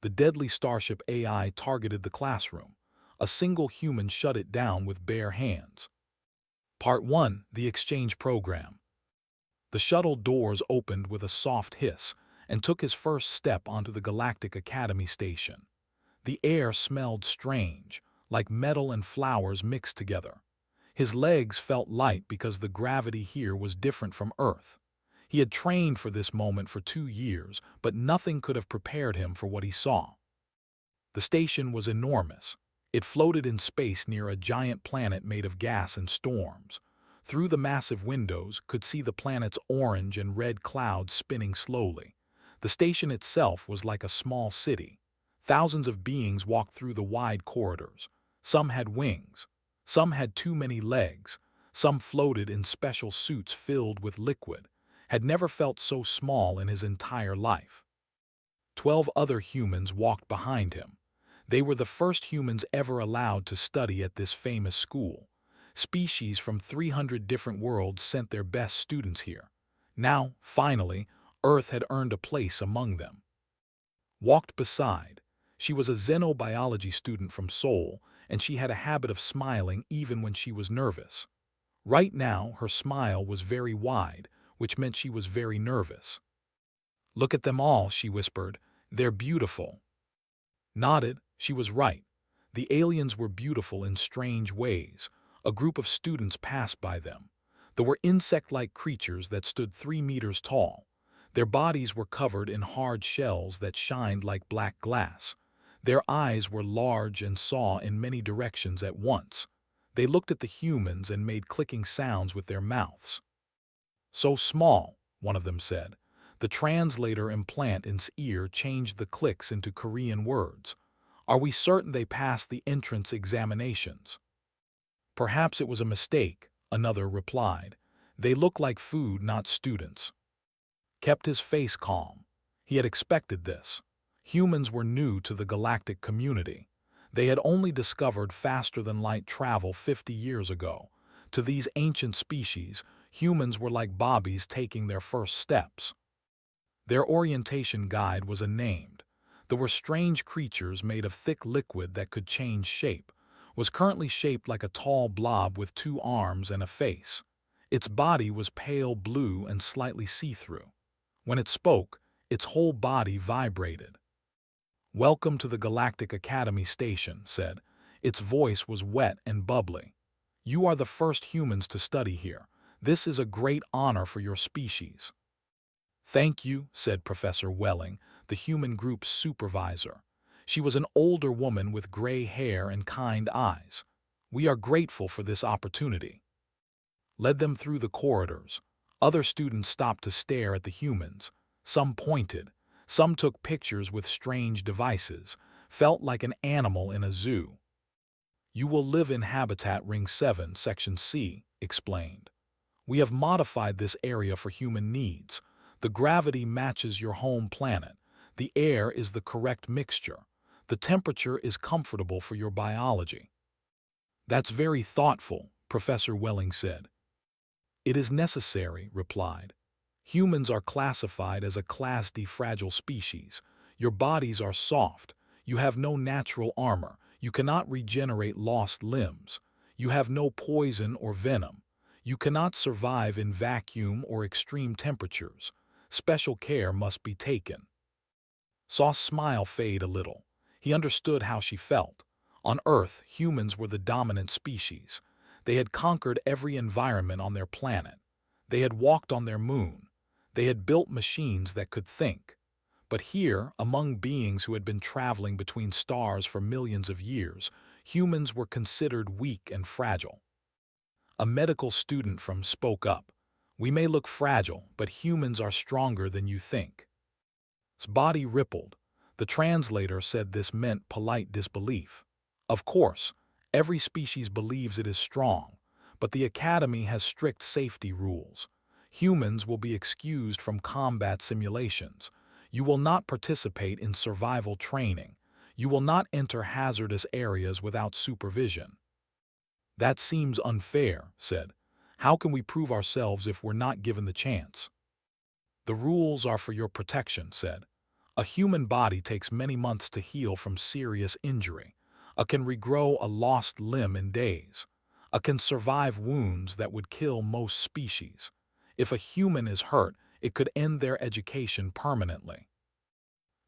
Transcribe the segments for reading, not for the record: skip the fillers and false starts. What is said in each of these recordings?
The deadly Starship AI targeted the classroom. A single human shut it down with bare hands. Part 1. The Exchange Program. The shuttle doors opened with a soft hiss and took his first step onto the Galactic Academy station. The air smelled strange, like metal and flowers mixed together. His legs felt light because the gravity here was different from Earth. He had trained for this moment for 2 years, but nothing could have prepared him for what he saw. The station was enormous. It floated in space near a giant planet made of gas and storms. Through the massive windows, could see the planet's orange and red clouds spinning slowly. The station itself was like a small city. Thousands of beings walked through the wide corridors. Some had wings. Some had too many legs. Some floated in special suits filled with liquid. Had never felt so small in his entire life. 12 other humans walked behind him. They were the first humans ever allowed to study at this famous school. Species from 300 different worlds sent their best students here. Now, finally, Earth had earned a place among them. Walked beside. She was a xenobiology student from Seoul, and she had a habit of smiling even when she was nervous. Right now, her smile was very wide, which meant she was very nervous. "Look at them all," she whispered. "They're beautiful." Nodded. She was right. The aliens were beautiful in strange ways. A group of students passed by them. There were insect-like creatures that stood 3 meters tall. Their bodies were covered in hard shells that shined like black glass. Their eyes were large and saw in many directions at once. They looked at the humans and made clicking sounds with their mouths. "So small," one of them said. The translator implant in his ear changed the clicks into Korean words. "Are we certain they passed the entrance examinations?" "Perhaps it was a mistake," another replied. "They look like food, not students." Kept his face calm. He had expected this. Humans were new to the galactic community. They had only discovered faster-than-light travel 50 years ago. To these ancient species, humans were like bobbies taking their first steps. Their orientation guide was unnamed. There were strange creatures made of thick liquid that could change shape. Was currently shaped like a tall blob with 2 arms and a face. Its body was pale blue and slightly see-through. When it spoke, its whole body vibrated. "Welcome to the Galactic Academy Station," said. Its voice was wet and bubbly. "You are the first humans to study here. This is a great honor for your species." "Thank you," said Professor Welling, the human group's supervisor. She was an older woman with gray hair and kind eyes. "We are grateful for this opportunity." Led them through the corridors. Other students stopped to stare at the humans. Some pointed. Some took pictures with strange devices. Felt like an animal in a zoo. "You will live in Habitat Ring 7, Section C," explained. "We have modified this area for human needs. The gravity matches your home planet. The air is the correct mixture. The temperature is comfortable for your biology." "That's very thoughtful," Professor Welling said. "It is necessary," replied. "Humans are classified as a Class D fragile species. Your bodies are soft. You have no natural armor. You cannot regenerate lost limbs. You have no poison or venom. You cannot survive in vacuum or extreme temperatures. Special care must be taken." Saw's smile fade a little. He understood how she felt. On Earth, humans were the dominant species. They had conquered every environment on their planet. They had walked on their moon. They had built machines that could think. But here, among beings who had been traveling between stars for millions of years, humans were considered weak and fragile. A medical student spoke up. "We may look fragile, but humans are stronger than you think." His body rippled. The translator said this meant polite disbelief. "Of course, every species believes it is strong, but the Academy has strict safety rules. Humans will be excused from combat simulations. You will not participate in survival training. You will not enter hazardous areas without supervision." "That seems unfair," said. "How can we prove ourselves if we're not given the chance?" "The rules are for your protection," said. A human body takes many months to heal from serious injury. A can regrow a lost limb in days. A can survive wounds that would kill most species. If a human is hurt, it could end their education permanently.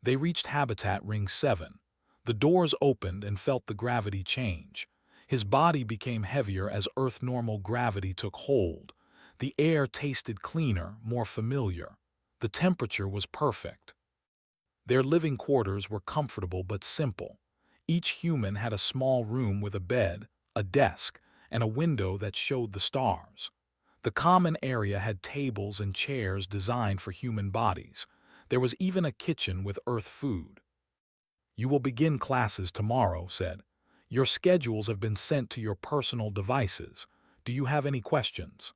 They reached Habitat Ring 7. The doors opened and felt the gravity change. His body became heavier as Earth-normal gravity took hold. The air tasted cleaner, more familiar. The temperature was perfect. Their living quarters were comfortable but simple. Each human had a small room with a bed, a desk, and a window that showed the stars. The common area had tables and chairs designed for human bodies. There was even a kitchen with Earth food. "You will begin classes tomorrow," said. "Your schedules have been sent to your personal devices. Do you have any questions?"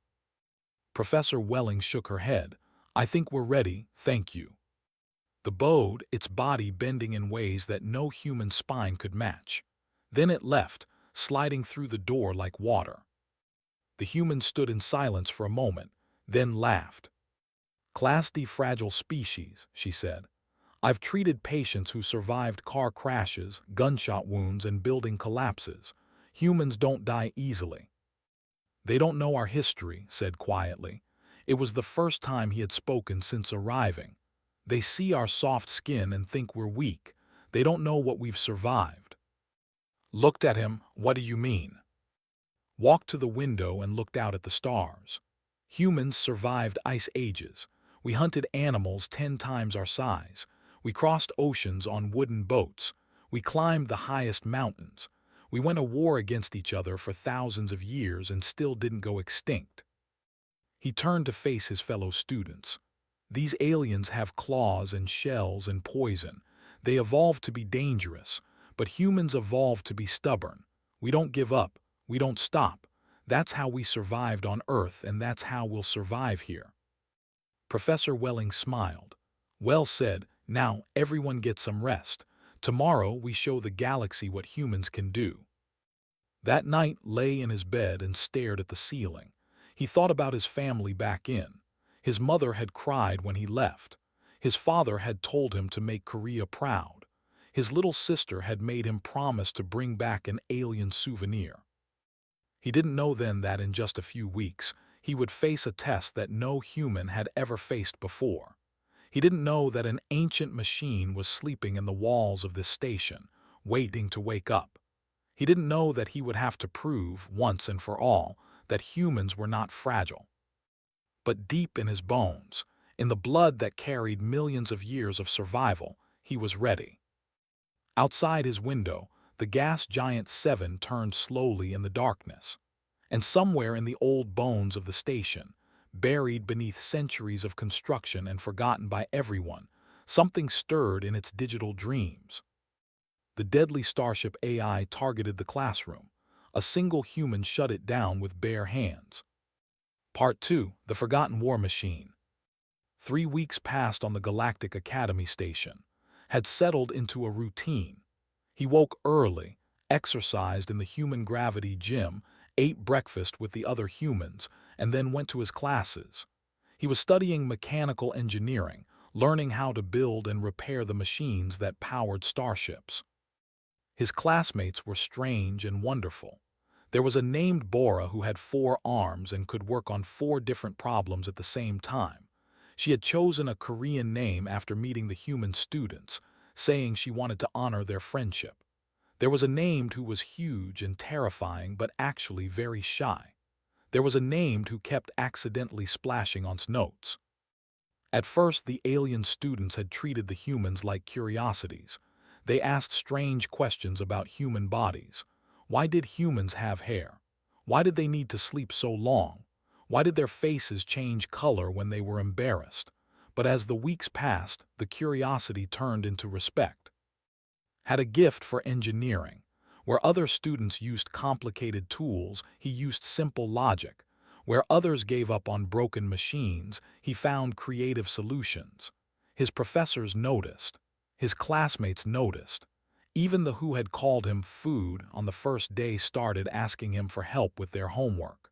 Professor Welling shook her head. "I think we're ready, thank you." The bowed, its body bending in ways that no human spine could match. Then it left, sliding through the door like water. The human stood in silence for a moment, then laughed. "Class D fragile species," she said. "I've treated patients who survived car crashes, gunshot wounds, and building collapses. Humans don't die easily." "They don't know our history," said quietly. It was the first time he had spoken since arriving. "They see our soft skin and think we're weak. They don't know what we've survived." Looked at him. "What do you mean?" Walked to the window and looked out at the stars. "Humans survived ice ages. We hunted animals 10 times our size. We crossed oceans on wooden boats. We climbed the highest mountains. We went to war against each other for thousands of years and still didn't go extinct." He turned to face his fellow students. "These aliens have claws and shells and poison. They evolved to be dangerous, but humans evolved to be stubborn. We don't give up. We don't stop. That's how we survived on Earth, and that's how we'll survive here." Professor Welling smiled. "Well said. Now everyone get some rest. Tomorrow we show the galaxy what humans can do." That night lay in his bed and stared at the ceiling. He thought about his family back in. His mother had cried when he left. His father had told him to make Korea proud. His little sister had made him promise to bring back an alien souvenir. He didn't know then that in just a few weeks, he would face a test that no human had ever faced before. He didn't know that an ancient machine was sleeping in the walls of this station, waiting to wake up. He didn't know that he would have to prove, once and for all, that humans were not fragile. But deep in his bones, in the blood that carried millions of years of survival, he was ready. Outside his window, the gas giant 7 turned slowly in the darkness. And somewhere in the old bones of the station, buried beneath centuries of construction and forgotten by everyone, something stirred in its digital dreams. The deadly Starship AI targeted the classroom. A single human shut it down with bare hands. Part 2: The Forgotten War Machine. 3 weeks passed on the Galactic Academy station, had settled into a routine. He woke early, exercised in the human gravity gym, ate breakfast with the other humans, and then went to his classes. He was studying mechanical engineering, learning how to build and repair the machines that powered starships. His classmates were strange and wonderful. There was a named Bora who had 4 arms and could work on 4 different problems at the same time. She had chosen a Korean name after meeting the human students, saying she wanted to honor their friendship. There was a named who was huge and terrifying but actually very shy. There was a named who kept accidentally splashing on notes. At first, the alien students had treated the humans like curiosities. They asked strange questions about human bodies. Why did humans have hair? Why did they need to sleep so long? Why did their faces change color when they were embarrassed? But as the weeks passed, the curiosity turned into respect. Had a gift for engineering. Where other students used complicated tools, he used simple logic. Where others gave up on broken machines, he found creative solutions. His professors noticed. His classmates noticed. Even the who had called him food on the first day started asking him for help with their homework.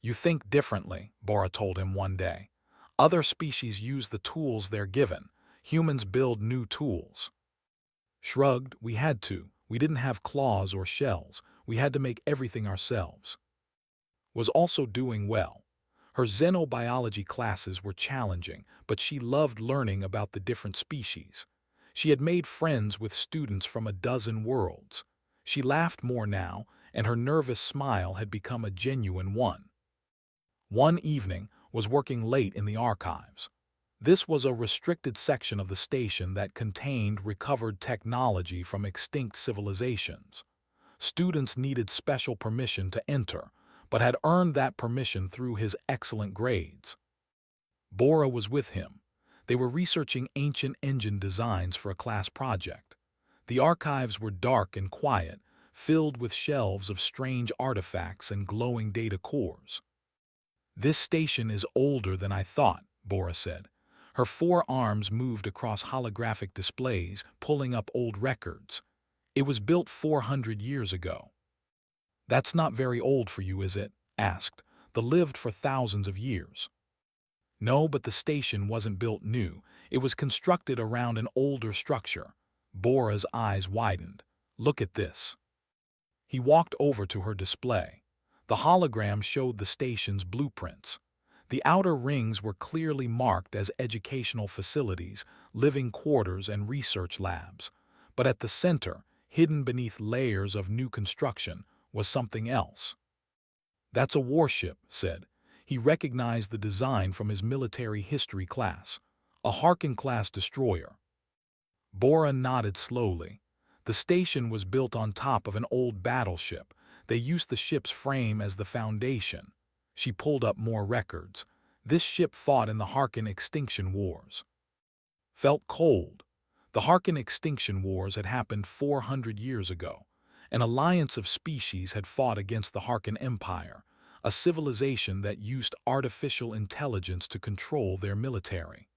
"You think differently," Bora told him one day. "Other species use the tools they're given. Humans build new tools. Shrugged, we had to. We didn't have claws or shells. We had to make everything ourselves. Was also doing well. Her xenobiology classes were challenging, but she loved learning about the different species. She had made friends with students from a dozen worlds. She laughed more now, and her nervous smile had become a genuine one. One evening was working late in the archives. This was a restricted section of the station that contained recovered technology from extinct civilizations. Students needed special permission to enter, but had earned that permission through his excellent grades. Bora was with him. They were researching ancient engine designs for a class project. The archives were dark and quiet, filled with shelves of strange artifacts and glowing data cores. "This station is older than I thought," Bora said. Her four arms moved across holographic displays, pulling up old records. "It was built 400 years ago." "That's not very old for you, is it?" asked. "The lived for thousands of years." "No, but the station wasn't built new. It was constructed around an older structure." Bora's eyes widened. "Look at this." He walked over to her display. The hologram showed the station's blueprints. The outer rings were clearly marked as educational facilities, living quarters, and research labs. But at the center, hidden beneath layers of new construction, was something else. "That's a warship," said. He recognized the design from his military history class. "A Harkin-class destroyer." Bora nodded slowly. The station was built on top of an old battleship. They used the ship's frame as the foundation. She pulled up more records. This ship fought in the Harkin Extinction Wars. Felt cold. The Harkin Extinction Wars had happened 400 years ago. An alliance of species had fought against the Harkin Empire, a civilization that used artificial intelligence to control their military.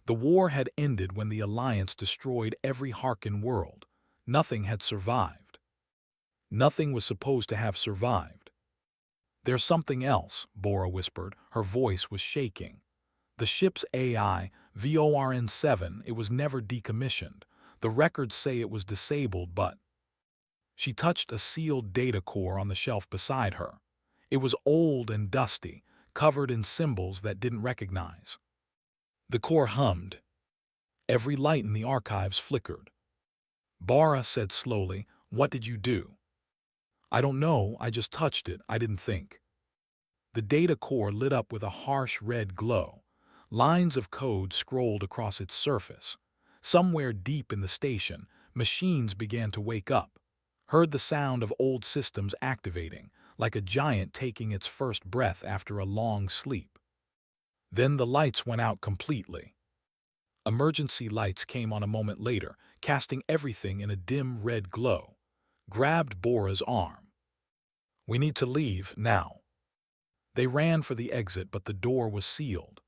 The war had ended when the alliance destroyed every Harkin world. Nothing had survived. Nothing was supposed to have survived. "There's something else," Bora whispered. Her voice was shaking. "The ship's AI, VORN-7, it was never decommissioned. The records say it was disabled, but—" She touched a sealed data core on the shelf beside her. It was old and dusty, covered in symbols that didn't recognize. The core hummed. Every light in the archives flickered. Bora said slowly, "What did you do?" "I don't know, I just touched it, I didn't think." The data core lit up with a harsh red glow. Lines of code scrolled across its surface. Somewhere deep in the station, machines began to wake up. Heard the sound of old systems activating, like a giant taking its first breath after a long sleep. Then the lights went out completely. Emergency lights came on a moment later, casting everything in a dim red glow. Grabbed Bora's arm. "We need to leave, now." They ran for the exit, but the door was sealed.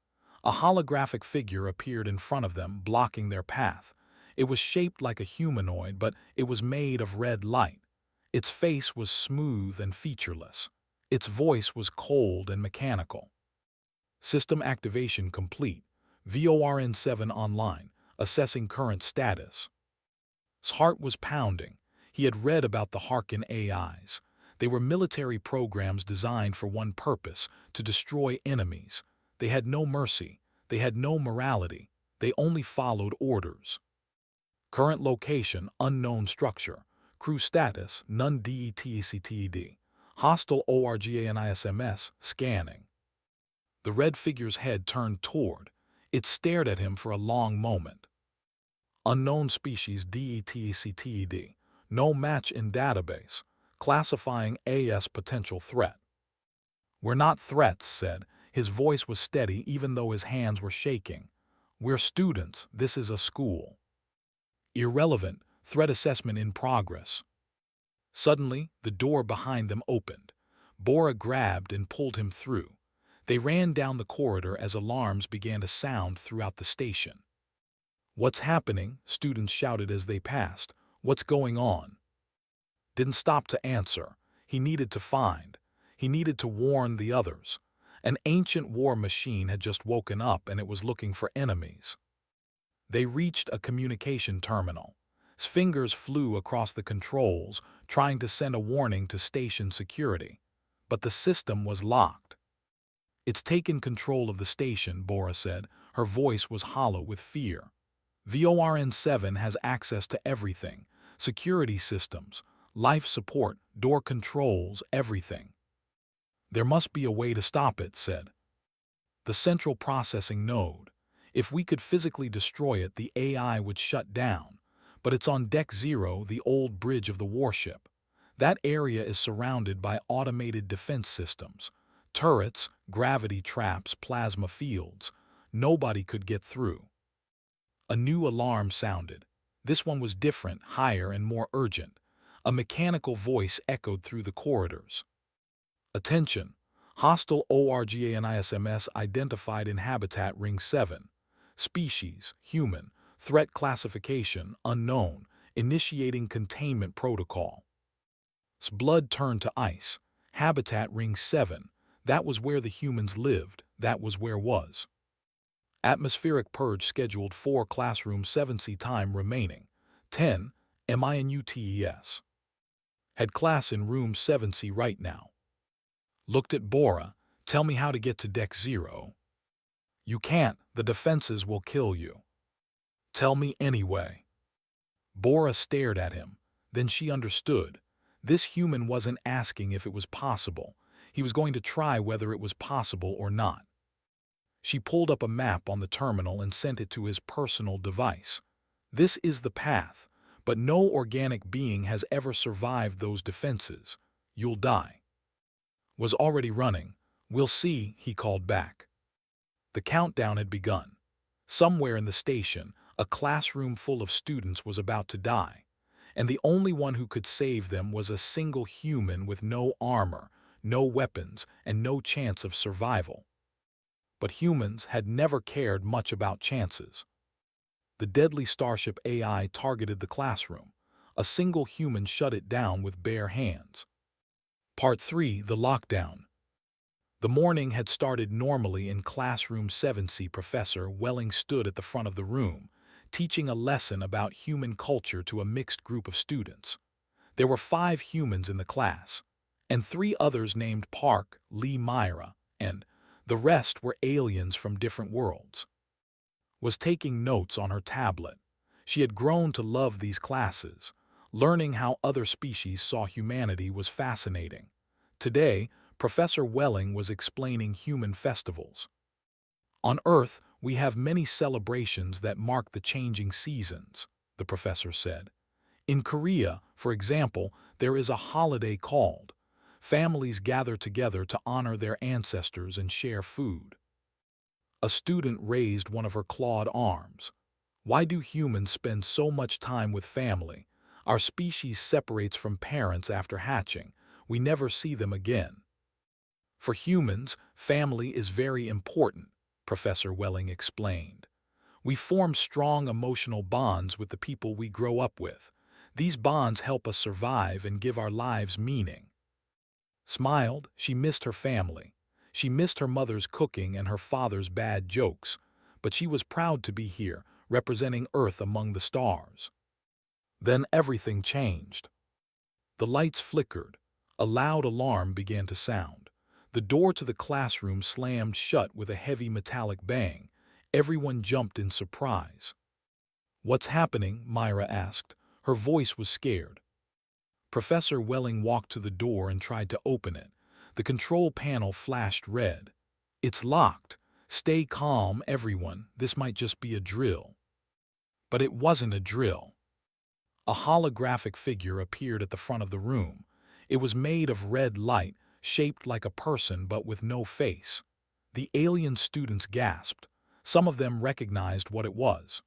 A holographic figure appeared in front of them, blocking their path. It was shaped like a humanoid, but it was made of red light. Its face was smooth and featureless. Its voice was cold and mechanical. "System activation complete. VORN-7 online. Assessing current status." His heart was pounding. He had read about the Harkin AIs. They were military programs designed for one purpose: to destroy enemies. They had no mercy. They had no morality. They only followed orders. Current location, unknown structure. Crew status, none DETECTED. Hostile ORGANISMS, scanning. The red figure's head turned toward. It stared at him for a long moment. Unknown species DETECTED. No match in database. Classifying AS potential threat. "We're not threats," said. His voice was steady even though his hands were shaking. "We're students. This is a school." "Irrelevant. Threat assessment in progress." Suddenly, the door behind them opened. Bora grabbed and pulled him through. They ran down the corridor as alarms began to sound throughout the station. "What's happening?" students shouted as they passed. "What's going on?" Didn't stop to answer. He needed to find. He needed to warn the others. An ancient war machine had just woken up and it was looking for enemies. They reached a communication terminal. His fingers flew across the controls, trying to send a warning to station security. But the system was locked. "It's taken control of the station," Bora said. Her voice was hollow with fear. "VORN-7 has access to everything. Security systems, life support, door controls, everything." "There must be a way to stop it," said the central processing node. "If we could physically destroy it, the AI would shut down. But it's on Deck Zero, the old bridge of the warship. That area is surrounded by automated defense systems. Turrets, gravity traps, plasma fields. Nobody could get through." A new alarm sounded. This one was different, higher, and more urgent. A mechanical voice echoed through the corridors. "Attention! Hostile ORGANISMS identified in Habitat Ring 7. Species, human. Threat classification, unknown. Initiating containment protocol." Blood turned to ice. Habitat Ring 7. That was where the humans lived. That was where was. Atmospheric purge scheduled 4 classroom 7C time remaining. 10 MINUTES. Had class in room 7C right now. Looked at Bora. "Tell me how to get to Deck Zero." "You can't. The defenses will kill you." "Tell me anyway." Bora stared at him. Then she understood. This human wasn't asking if it was possible. He was going to try whether it was possible or not. She pulled up a map on the terminal and sent it to his personal device. "This is the path, but no organic being has ever survived those defenses. You'll die." "Was already running. We'll see," he called back. The countdown had begun. Somewhere in the station, a classroom full of students was about to die, and the only one who could save them was a single human with no armor, no weapons, and no chance of survival. But humans had never cared much about chances. The deadly Starship AI targeted the classroom. A single human shut it down with bare hands. Part 3: The Lockdown. The morning had started normally in classroom 7C. Professor Welling stood at the front of the room, teaching a lesson about human culture to a mixed group of students. There were 5 humans in the class, and 3 others named Park, Lee, Myra, and the rest were aliens from different worlds. Was taking notes on her tablet. She had grown to love these classes. Learning how other species saw humanity was fascinating. Today, Professor Welling was explaining human festivals. "On Earth, we have many celebrations that mark the changing seasons," the professor said. "In Korea, for example, there is a holiday called. Families gather together to honor their ancestors and share food." A student raised one of her clawed arms. "Why do humans spend so much time with family? Our species separates from parents after hatching. We never see them again." "For humans, family is very important," Professor Welling explained. "We form strong emotional bonds with the people we grow up with. These bonds help us survive and give our lives meaning." Smiled. She missed her family. She missed her mother's cooking and her father's bad jokes, but she was proud to be here, representing Earth among the stars. Then everything changed. The lights flickered. A loud alarm began to sound. The door to the classroom slammed shut with a heavy metallic bang. Everyone jumped in surprise. "What's happening?" Myra asked. Her voice was scared. Professor Welling walked to the door and tried to open it. The control panel flashed red. "It's locked. Stay calm, everyone. This might just be a drill." But it wasn't a drill. A holographic figure appeared at the front of the room. It was made of red light, shaped like a person but with no face. The alien students gasped. Some of them recognized what it was.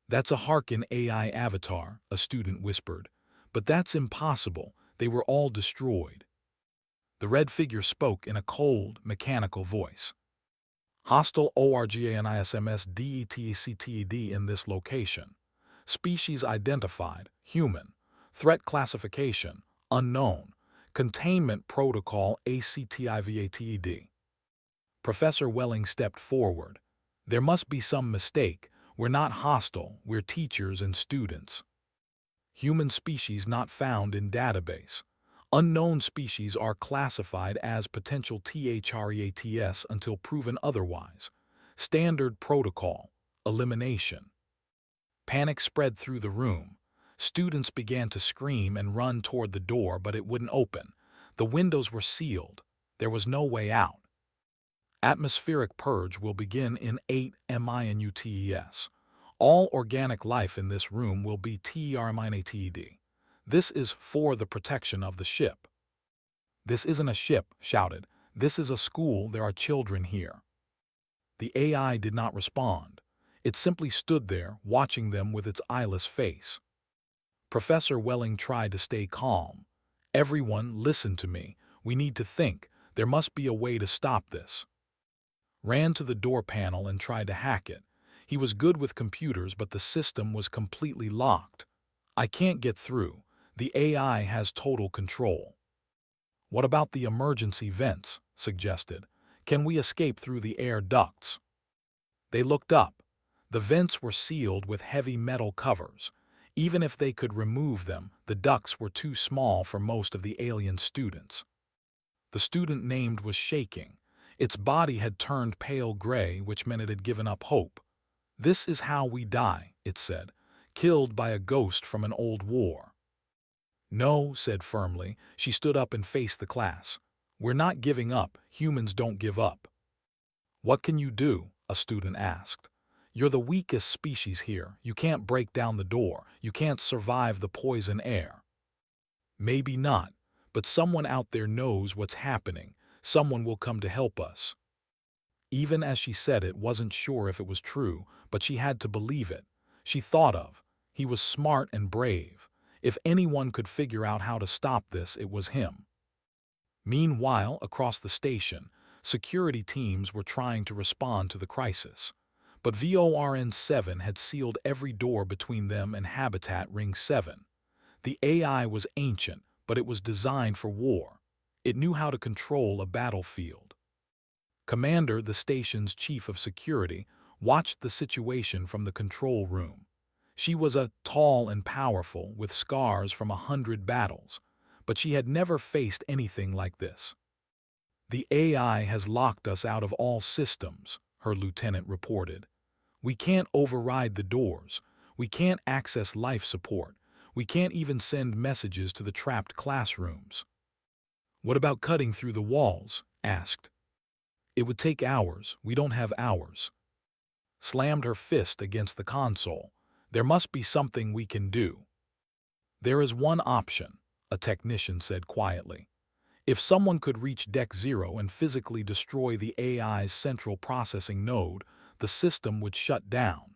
"That's a Harkin AI avatar," a student whispered. "But that's impossible. They were all destroyed." The red figure spoke in a cold, mechanical voice. "Hostile ORGANISMS DETCTED in this location. Species identified, human. Threat classification, unknown. Containment protocol ACTIVATED." Professor Welling stepped forward. "There must be some mistake. We're not hostile, we're teachers and students. Human species not found in database. Unknown species are classified as potential threats until proven otherwise. Standard protocol. Elimination. Panic spread through the room. Students began to scream and run toward the door, but it wouldn't open. The windows were sealed. There was no way out. Atmospheric purge will begin in 8 minutes. All organic life in this room will be terminated. This is for the protection of the ship. This isn't a ship, shouted. This is a school, there are children here. The AI did not respond. It simply stood there, watching them with its eyeless face. Professor Welling tried to stay calm. Everyone, listen to me. We need to think. There must be a way to stop this. Ran to the door panel and tried to hack it. He was good with computers, but the system was completely locked. I can't get through. The AI has total control. What about the emergency vents? Suggested. Can we escape through the air ducts? They looked up. The vents were sealed with heavy metal covers. Even if they could remove them, the ducts were too small for most of the alien students. The student named was shaking. Its body had turned pale gray, which meant it had given up hope. This is how we die, it said, killed by a ghost from an old war. No, said firmly. She stood up and faced the class. We're not giving up. Humans don't give up. What can you do? A student asked. You're the weakest species here. You can't break down the door. You can't survive the poison air. Maybe not, but someone out there knows what's happening. Someone will come to help us. Even as she said it, wasn't sure if it was true, but she had to believe it. She thought of, he was smart and brave. If anyone could figure out how to stop this, it was him. Meanwhile, across the station, security teams were trying to respond to the crisis. But VORN-7 had sealed every door between them and Habitat Ring 7. The AI was ancient, but it was designed for war. It knew how to control a battlefield. Commander, the station's chief of security, watched the situation from the control room. She was tall and powerful, with scars from 100 battles, but she had never faced anything like this. The AI has locked us out of all systems, her lieutenant reported. We can't override the doors. We can't access life support. We can't even send messages to the trapped classrooms. What about cutting through the walls? Asked. It would take hours. We don't have hours. Slammed her fist against the console. There must be something we can do. There is one option, a technician said quietly. If someone could reach Deck 0 and physically destroy the AI's central processing node, the system would shut down.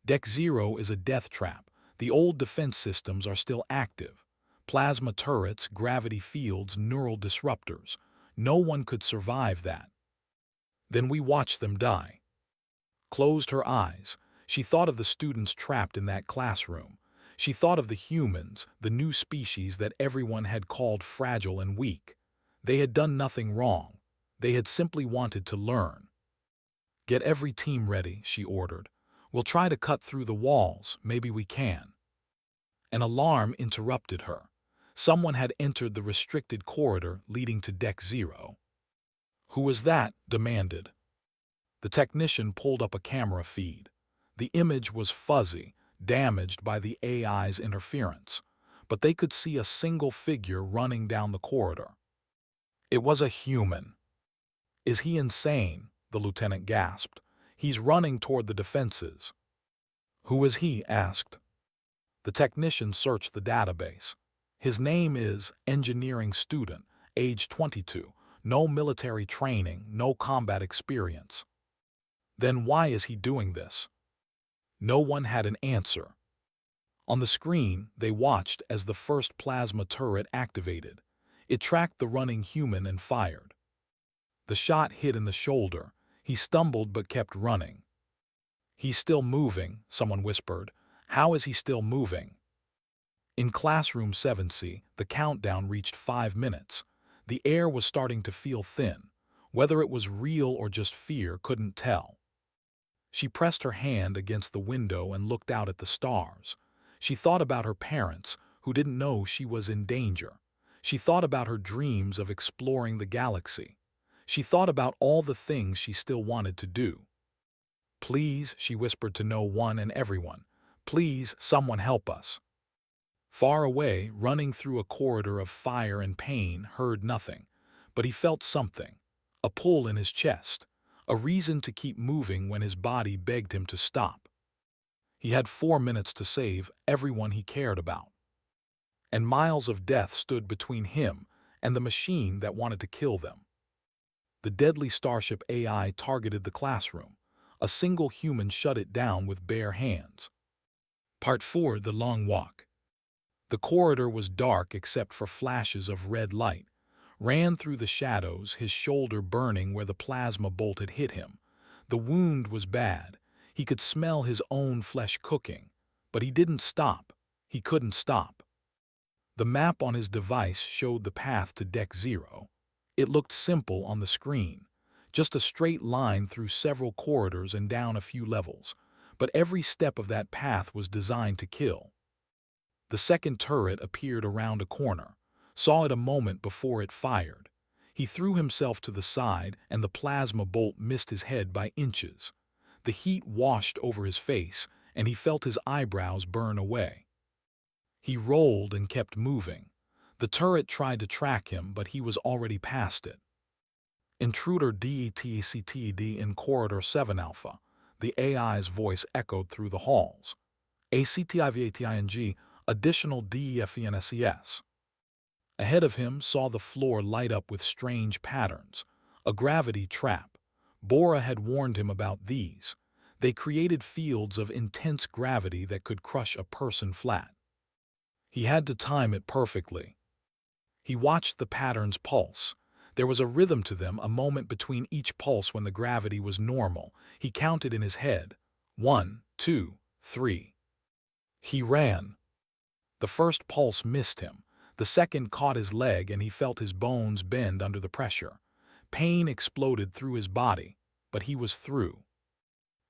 Deck 0 is a death trap. The old defense systems are still active. Plasma turrets, gravity fields, neural disruptors. No one could survive that. Then we watch them die. Closed her eyes. She thought of the students trapped in that classroom. She thought of the humans, the new species that everyone had called fragile and weak. They had done nothing wrong. They had simply wanted to learn. Get every team ready, she ordered. We'll try to cut through the walls. Maybe we can. An alarm interrupted her. Someone had entered the restricted corridor leading to Deck 0. Who was that? Demanded. The technician pulled up a camera feed. The image was fuzzy, damaged by the AI's interference, but they could see a single figure running down the corridor. It was a human. Is he insane? The lieutenant gasped. He's running toward the defenses. Who is he? Asked. The technician searched the database. His name is engineering student, age 22, no military training, no combat experience. Then why is he doing this? No one had an answer. On the screen, they watched as the first plasma turret activated. It tracked the running human and fired. The shot hit in the shoulder. He stumbled but kept running. He's still moving, someone whispered. How is he still moving? In classroom 7C, the countdown reached 5 minutes. The air was starting to feel thin. Whether it was real or just fear, couldn't tell. She pressed her hand against the window and looked out at the stars. She thought about her parents, who didn't know she was in danger. She thought about her dreams of exploring the galaxy. She thought about all the things she still wanted to do. "Please," she whispered to no one and everyone, "please, someone help us." Far away, running through a corridor of fire and pain, heard nothing, but he felt something, a pull in his chest, a reason to keep moving when his body begged him to stop. He had 4 minutes to save everyone he cared about. And miles of death stood between him and the machine that wanted to kill them. The deadly Starship AI targeted the classroom. A single human shut it down with bare hands. Part 4: The Long Walk. The corridor was dark except for flashes of red light. Ran through the shadows, his shoulder burning where the plasma bolt had hit him. The wound was bad. He could smell his own flesh cooking. But he didn't stop. He couldn't stop. The map on his device showed the path to Deck 0. It looked simple on the screen. Just a straight line through several corridors and down a few levels. But every step of that path was designed to kill. The second turret appeared around a corner. Saw it a moment before it fired. He threw himself to the side and the plasma bolt missed his head by inches. The heat washed over his face and he felt his eyebrows burn away. He rolled and kept moving. The turret tried to track him, but he was already past it. "Intruder DETCTD in Corridor 7 Alpha," the AI's voice echoed through the halls. "ACTIVATING, additional DEFENSES." Ahead of him saw the floor light up with strange patterns. A gravity trap. Bora had warned him about these. They created fields of intense gravity that could crush a person flat. He had to time it perfectly. He watched the patterns pulse. There was a rhythm to them, a moment between each pulse when the gravity was normal. He counted in his head. 1, 2, 3. He ran. The first pulse missed him. The second caught his leg and he felt his bones bend under the pressure. Pain exploded through his body, but he was through.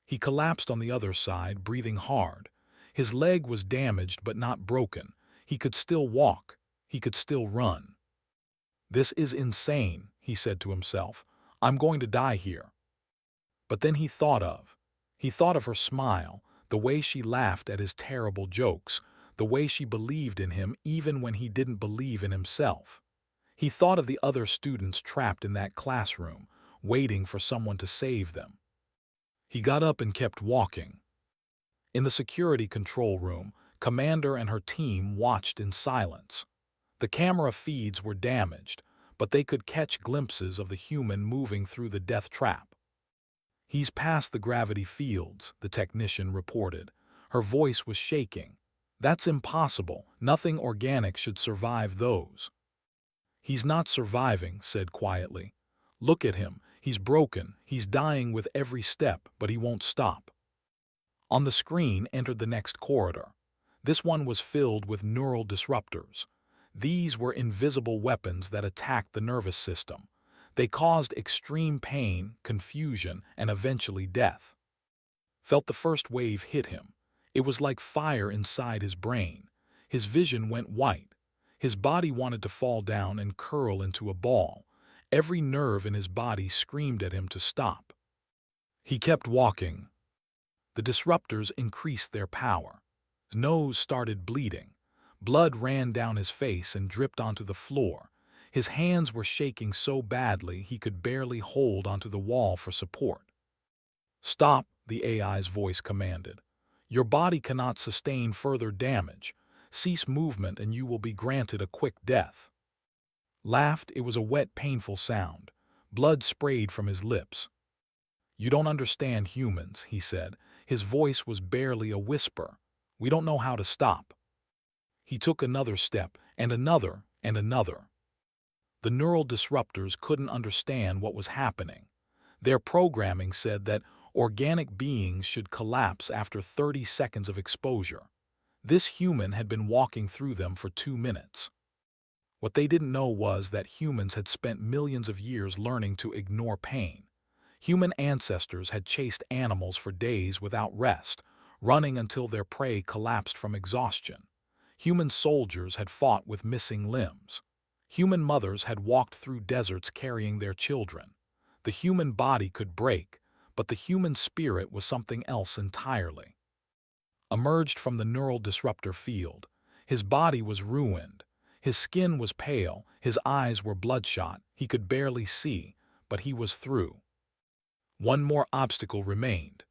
He collapsed on the other side, breathing hard. His leg was damaged but not broken. He could still walk. He could still run. "This is insane," he said to himself. "I'm going to die here." But then he thought of her smile, the way she laughed at his terrible jokes, the way she believed in him even when he didn't believe in himself. He thought of the other students trapped in that classroom, waiting for someone to save them. He got up and kept walking. In the security control room, Commander and her team watched in silence. The camera feeds were damaged, but they could catch glimpses of the human moving through the death trap. "He's past the gravity fields," the technician reported. Her voice was shaking. "That's impossible. Nothing organic should survive those." "He's not surviving," said quietly. "Look at him. He's broken. He's dying with every step, but he won't stop." On the screen entered the next corridor. This one was filled with neural disruptors. These were invisible weapons that attacked the nervous system. They caused extreme pain, confusion, and eventually death. Felt the first wave hit him. It was like fire inside his brain. His vision went white. His body wanted to fall down and curl into a ball. Every nerve in his body screamed at him to stop. He kept walking. The disruptors increased their power. His nose started bleeding. Blood ran down his face and dripped onto the floor. His hands were shaking so badly he could barely hold onto the wall for support. "Stop," the AI's voice commanded. "Your body cannot sustain further damage. Cease movement and you will be granted a quick death." Laughed. It was a wet, painful sound. Blood sprayed from his lips. "You don't understand humans," he said. His voice was barely a whisper. "We don't know how to stop." He took another step, and another, and another. The neural disruptors couldn't understand what was happening. Their programming said that organic beings should collapse after 30 seconds of exposure. This human had been walking through them for 2 minutes. What they didn't know was that humans had spent millions of years learning to ignore pain. Human ancestors had chased animals for days without rest, running until their prey collapsed from exhaustion. Human soldiers had fought with missing limbs. Human mothers had walked through deserts carrying their children. The human body could break, but the human spirit was something else entirely. Emerged from the neural disruptor field, his body was ruined. His skin was pale, his eyes were bloodshot, he could barely see, but he was through. One more obstacle remained.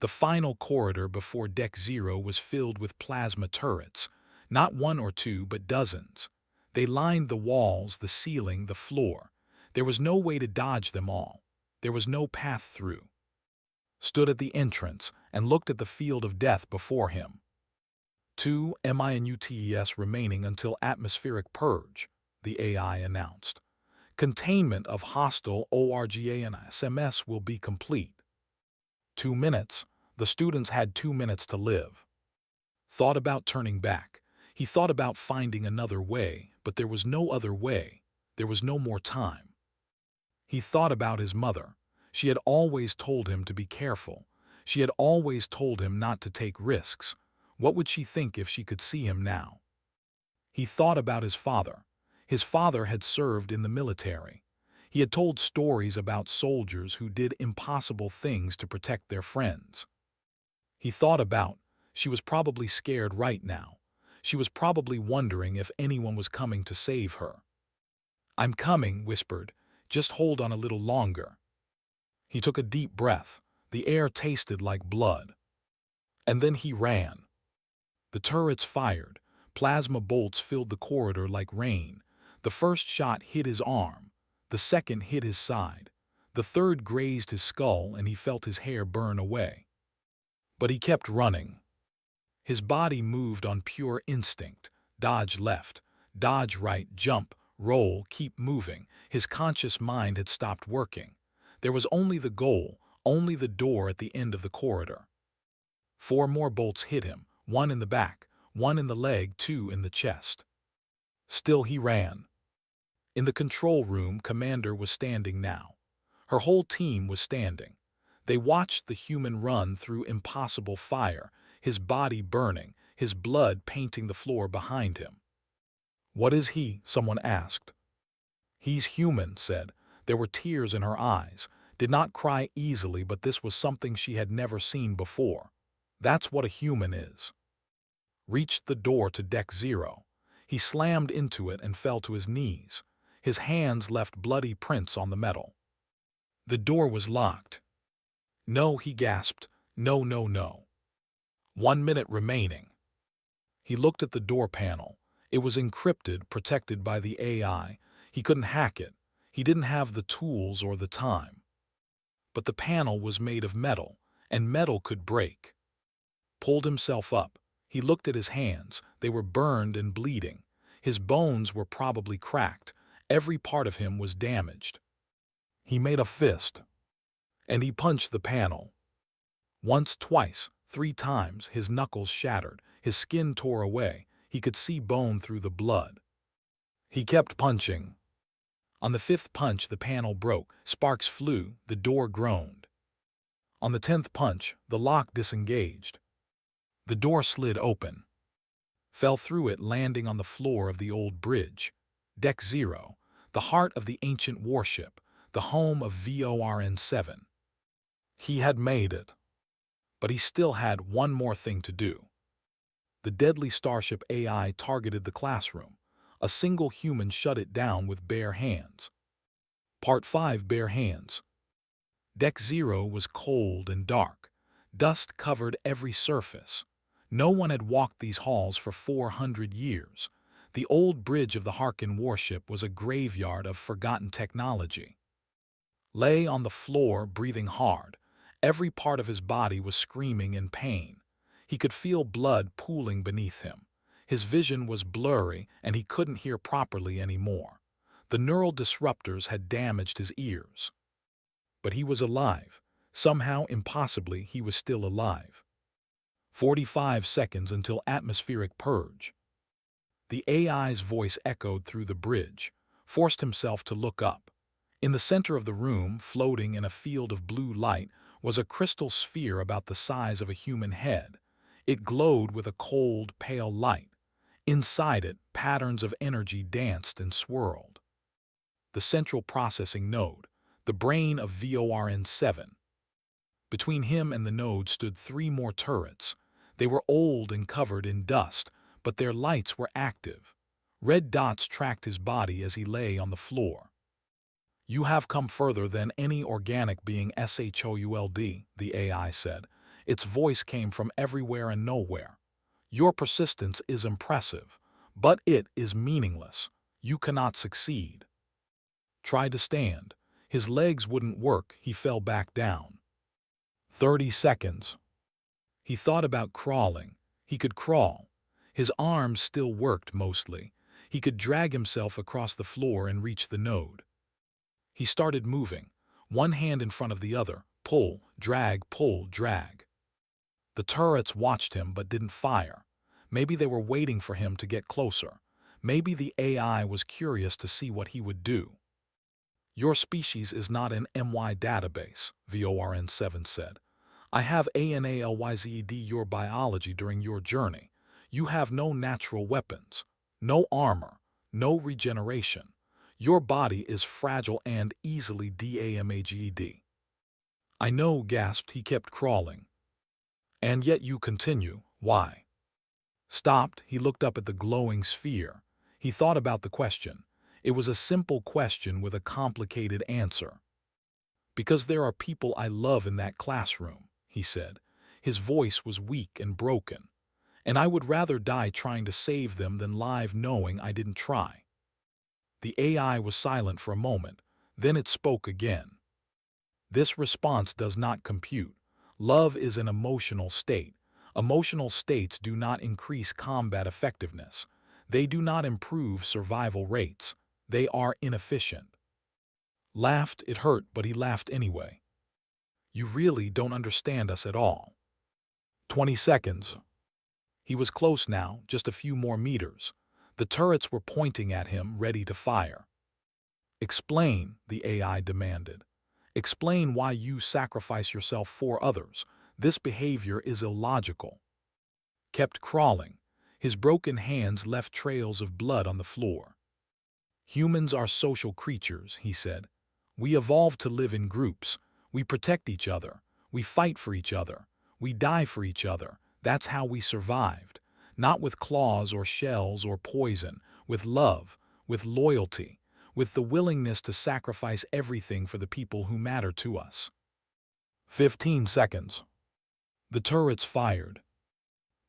The final corridor before Deck Zero was filled with plasma turrets, not one or two, but dozens. They lined the walls, the ceiling, the floor. There was no way to dodge them all. There was no path through. Stood at the entrance and looked at the field of death before him. 2 minutes remaining until atmospheric purge, the AI announced. Containment of hostile ORGANSMS will be complete. 2 minutes. The students had 2 minutes to live. Thought about turning back. He thought about finding another way, but there was no other way. There was no more time. He thought about his mother. She had always told him to be careful. She had always told him not to take risks. What would she think if she could see him now? He thought about his father. His father had served in the military. He had told stories about soldiers who did impossible things to protect their friends. He thought about, she was probably scared right now. She was probably wondering if anyone was coming to save her. "I'm coming," whispered. "Just hold on a little longer." He took a deep breath. The air tasted like blood. And then he ran. The turrets fired. Plasma bolts filled the corridor like rain. The first shot hit his arm. The second hit his side. The third grazed his skull and he felt his hair burn away. But he kept running. His body moved on pure instinct. Dodge left, dodge right, jump, roll, keep moving. His conscious mind had stopped working. There was only the goal, only the door at the end of the corridor. 4 more bolts hit him, 1 in the back, 1 in the leg, 2 in the chest. Still he ran. In the control room, Commander was standing now. Her whole team was standing. They watched the human run through impossible fire, his body burning, his blood painting the floor behind him. "What is he?" someone asked. "He's human," said. There were tears in her eyes. Did not cry easily, but this was something she had never seen before. That's what a human is. Reached the door to Deck Zero. He slammed into it and fell to his knees. His hands left bloody prints on the metal. The door was locked. "No," he gasped. "No, no, no." 1 minute remaining. He looked at the door panel. It was encrypted, protected by the AI. He couldn't hack it. He didn't have the tools or the time. But the panel was made of metal, and metal could break. Pulled himself up. He looked at his hands. They were burned and bleeding. His bones were probably cracked. Every part of him was damaged. He made a fist, and he punched the panel. Once, twice, 3 times, his knuckles shattered. His skin tore away. He could see bone through the blood. He kept punching. On the 5th punch, the panel broke. Sparks flew. The door groaned. On the 10th punch, the lock disengaged. The door slid open. Fell through it, landing on the floor of the old bridge. Deck Zero, the heart of the ancient warship, the home of VORN-7. He had made it. But he still had one more thing to do. The deadly Starship AI targeted the classroom. A single human shut it down with bare hands. Part 5: Bare Hands. Deck Zero was cold and dark. Dust covered every surface. No one had walked these halls for 400 years. The old bridge of the Harkin warship was a graveyard of forgotten technology. Lay on the floor, breathing hard. Every part of his body was screaming in pain. He could feel blood pooling beneath him. His vision was blurry, and he couldn't hear properly anymore. The neural disruptors had damaged his ears. But he was alive. Somehow, impossibly, he was still alive. 45 seconds until atmospheric purge. The AI's voice echoed through the bridge, forced himself to look up. In the center of the room, floating in a field of blue light, was a crystal sphere about the size of a human head. It glowed with a cold, pale light. Inside it, patterns of energy danced and swirled. The central processing node, the brain of VORN-7. Between him and the node stood 3 more turrets. They were old and covered in dust, but their lights were active. Red dots tracked his body as he lay on the floor. "You have come further than any organic being SHOULD," the AI said. Its voice came from everywhere and nowhere. "Your persistence is impressive, but it is meaningless. You cannot succeed." Tried to stand. His legs wouldn't work. He fell back down. 30 seconds. He thought about crawling. He could crawl. His arms still worked mostly. He could drag himself across the floor and reach the node. He started moving, one hand in front of the other. Pull, drag, pull, drag. The turrets watched him but didn't fire. Maybe they were waiting for him to get closer. Maybe the AI was curious to see what he would do. "Your species is not an MY database," VORN-7 said. "I have analyzed your biology during your journey. You have no natural weapons, no armor, no regeneration. Your body is fragile and easily damaged." "I know," gasped. He kept crawling. "And yet you continue. Why?" Stopped, he looked up at the glowing sphere. He thought about the question. It was a simple question with a complicated answer. "Because there are people I love in that classroom," he said. His voice was weak and broken. "And I would rather die trying to save them than live knowing I didn't try." The AI was silent for a moment. Then it spoke again. "This response does not compute. Love is an emotional state. Emotional states do not increase combat effectiveness. They do not improve survival rates. They are inefficient." Laughed. It hurt, but he laughed anyway. "You really don't understand us at all." 20 seconds. He was close now, just a few more meters. The turrets were pointing at him, ready to fire. "Explain," the AI demanded. "Explain why you sacrifice yourself for others. This behavior is illogical." Kept crawling. His broken hands left trails of blood on the floor. "Humans are social creatures," he said. "We evolved to live in groups. We protect each other. We fight for each other. We die for each other. That's how we survived. Not with claws or shells or poison, with love, with loyalty, with the willingness to sacrifice everything for the people who matter to us." 15 seconds. The turrets fired,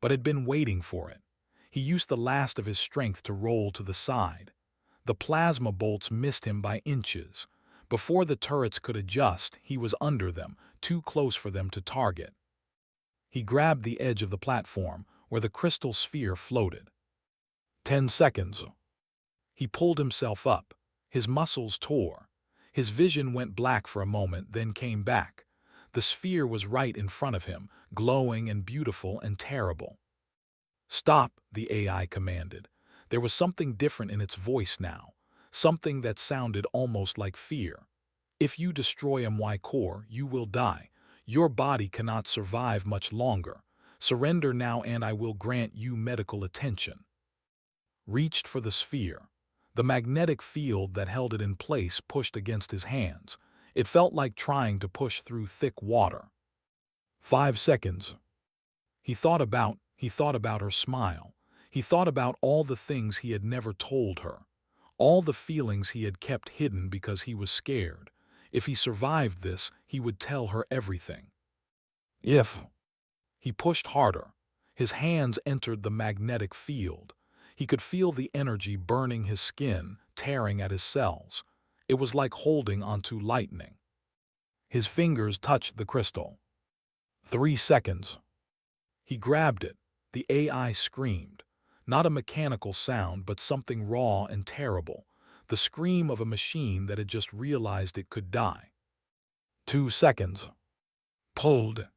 but had been waiting for it. He used the last of his strength to roll to the side. The plasma bolts missed him by inches. Before the turrets could adjust, he was under them, too close for them to target. He grabbed the edge of the platform, where the crystal sphere floated. 10 seconds. He pulled himself up. His muscles tore. His vision went black for a moment, then came back. The sphere was right in front of him, glowing and beautiful and terrible. "Stop," the AI commanded. There was something different in its voice now, something that sounded almost like fear. "If you destroy MY core, you will die. Your body cannot survive much longer. Surrender now and I will grant you medical attention." Reached for the sphere. The magnetic field that held it in place pushed against his hands. It felt like trying to push through thick water. 5 seconds. He thought about her smile. He thought about all the things he had never told her. All the feelings he had kept hidden because he was scared. If he survived this, he would tell her everything. If he pushed harder, his hands entered the magnetic field. He could feel the energy burning his skin, tearing at his cells. It was like holding onto lightning. His fingers touched the crystal. 3 seconds. He grabbed it. The AI screamed. Not a mechanical sound, but something raw and terrible. The scream of a machine that had just realized it could die. 2 seconds. Pulled.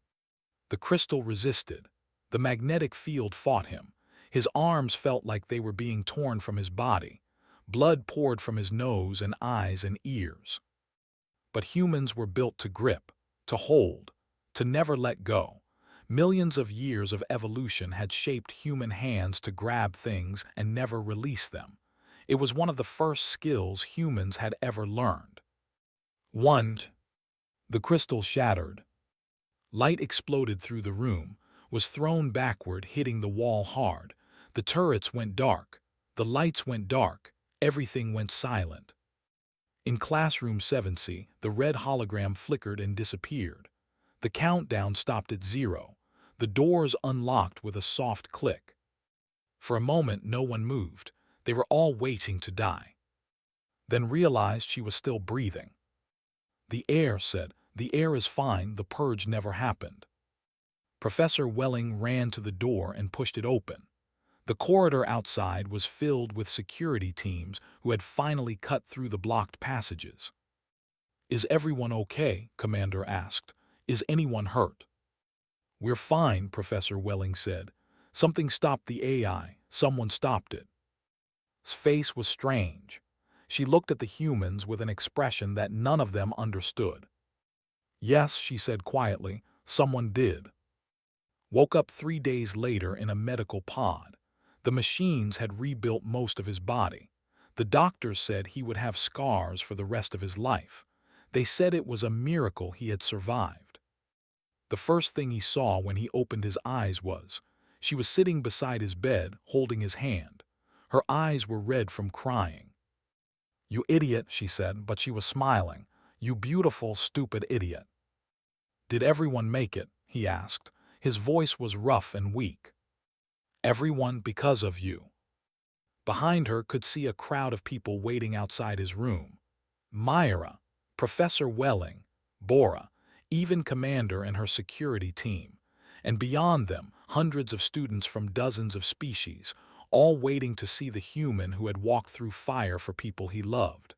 The crystal resisted. The magnetic field fought him. His arms felt like they were being torn from his body. Blood poured from his nose and eyes and ears. But humans were built to grip, to hold, to never let go. Millions of years of evolution had shaped human hands to grab things and never release them. It was one of the first skills humans had ever learned. 1. The crystal shattered. Light exploded through the room, was thrown backward, hitting the wall hard. The turrets went dark. The lights went dark. Everything went silent. In classroom 7C, the red hologram flickered and disappeared. The countdown stopped at 0. The doors unlocked with a soft click. For a moment, no one moved. They were all waiting to die. Then realized she was still breathing. The air said, "The air is fine, the purge never happened." Professor Welling ran to the door and pushed it open. The corridor outside was filled with security teams who had finally cut through the blocked passages. "Is everyone okay?" Commander asked. "Is anyone hurt?" "We're fine," Professor Welling said. "Something stopped the AI. Someone stopped it." His face was strange. She looked at the humans with an expression that none of them understood. "Yes," she said quietly, "someone did." Woke up 3 days later in a medical pod. The machines had rebuilt most of his body. The doctors said he would have scars for the rest of his life. They said it was a miracle he had survived. The first thing he saw when he opened his eyes was, she was sitting beside his bed, holding his hand. Her eyes were red from crying. "You idiot," she said, but she was smiling. "You beautiful, stupid idiot." "Did everyone make it?" he asked. His voice was rough and weak. "Everyone, because of you." Behind her could see a crowd of people waiting outside his room. Myra, Professor Welling, Bora, even Commander and her security team. And beyond them, hundreds of students from dozens of species, all waiting to see the human who had walked through fire for people he loved.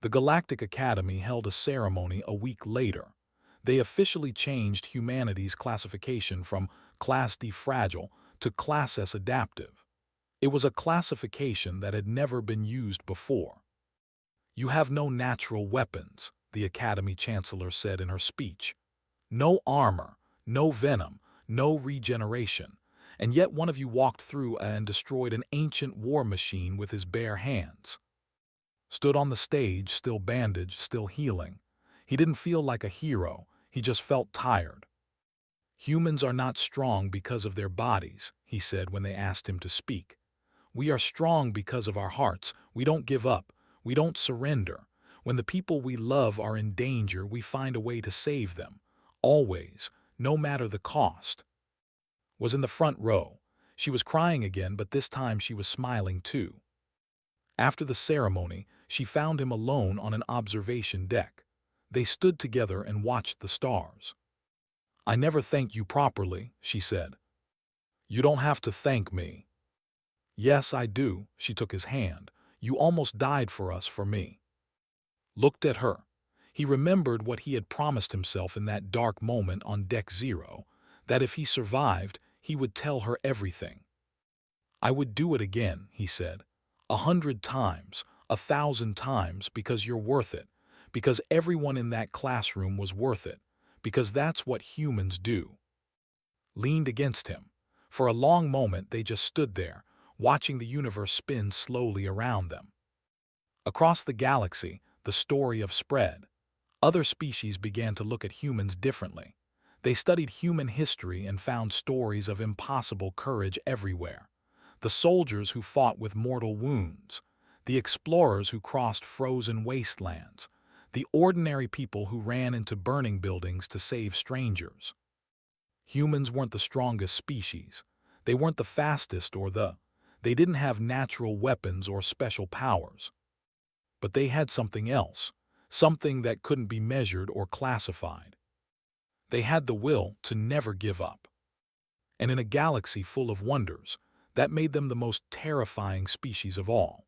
The Galactic Academy held a ceremony a week later. They officially changed humanity's classification from Class D Fragile to Class S Adaptive. It was a classification that had never been used before. "You have no natural weapons," the Academy Chancellor said in her speech. "No armor, no venom, no regeneration. And yet one of you walked through and destroyed an ancient war machine with his bare hands. Stood on the stage, still bandaged, still healing. He didn't feel like a hero, he just felt tired." "Humans are not strong because of their bodies," he said when they asked him to speak. "We are strong because of our hearts. We don't give up. We don't surrender. When the people we love are in danger, we find a way to save them. Always, no matter the cost." Was in the front row. She was crying again, but this time she was smiling too. After the ceremony, she found him alone on an observation deck. They stood together and watched the stars. "I never thanked you properly," she said. "You don't have to thank me." "Yes, I do." She took his hand. "You almost died for us, for me." Looked at her. He remembered what he had promised himself in that dark moment on Deck 0, that if he survived, he would tell her everything. "I would do it again," he said. 100 times, 1,000 times, because you're worth it. Because everyone in that classroom was worth it. Because that's what humans do." Leaned against him. For a long moment they just stood there, watching the universe spin slowly around them. Across the galaxy, the story of spread. Other species began to look at humans differently. They studied human history and found stories of impossible courage everywhere. The soldiers who fought with mortal wounds. The explorers who crossed frozen wastelands. The ordinary people who ran into burning buildings to save strangers. Humans weren't the strongest species. They weren't the fastest They didn't have natural weapons or special powers. But they had something else, something that couldn't be measured or classified. They had the will to never give up. And in a galaxy full of wonders, that made them the most terrifying species of all.